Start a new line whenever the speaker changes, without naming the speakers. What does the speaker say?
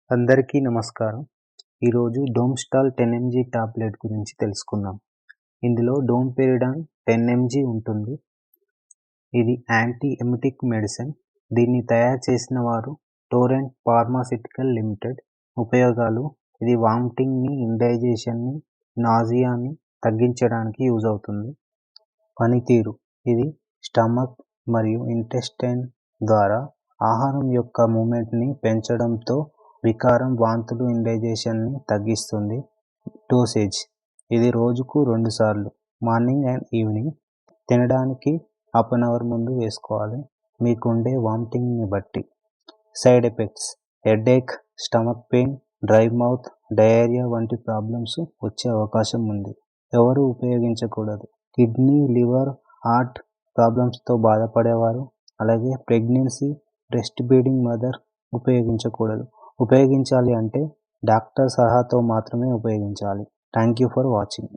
అందరికీ నమస్కారం. ఈరోజు డోమ్స్టాల్ 10 mg టాబ్లెట్ గురించి తెలుసుకుందాం. ఇందులో డోమ్పెరిడాన్ 10 mg ఉంటుంది. ఇది యాంటీ ఎమిటిక్ మెడిసిన్. దీన్ని తయారు చేసిన వారు టోరెంట్ ఫార్మాస్యూటికల్ లిమిటెడ్. ఉపయోగాలు: ఇది వామిటింగ్ని, ఇండైజెషన్ని, నాజియాని తగ్గించడానికి యూజ్ అవుతుంది. పనితీరు: ఇది స్టమక్ మరియు ఇంటెస్టైన్ ద్వారా ఆహారం యొక్క మూమెంట్ని పెంచడంతో వికారం, వాంతులు, ఇండైజెషన్ని తగ్గిస్తుంది. డోసేజ్: ఇది రోజుకు 2 సార్లు, మార్నింగ్ అండ్ ఈవినింగ్. తినడానికి 1/2 అవర్ ముందు వేసుకోవాలి, మీకుండే వామిటింగ్ని బట్టి. Side effects: headache, stomach pain, dry mouth, diarrhoea వంటి ప్రాబ్లమ్స్ వచ్చే అవకాశం ఉంది. ఎవరు ఉపయోగించకూడదు: కిడ్నీ, లివర్, హార్ట్ ప్రాబ్లమ్స్తో బాధపడేవారు, అలాగే ప్రెగ్నెన్సీ, బ్రెస్ట్ ఫీడింగ్ మదర్ ఉపయోగించకూడదు. ఉపయోగించాలి అంటే డాక్టర్ సలహాతో మాత్రమే ఉపయోగించాలి. Thank you for watching.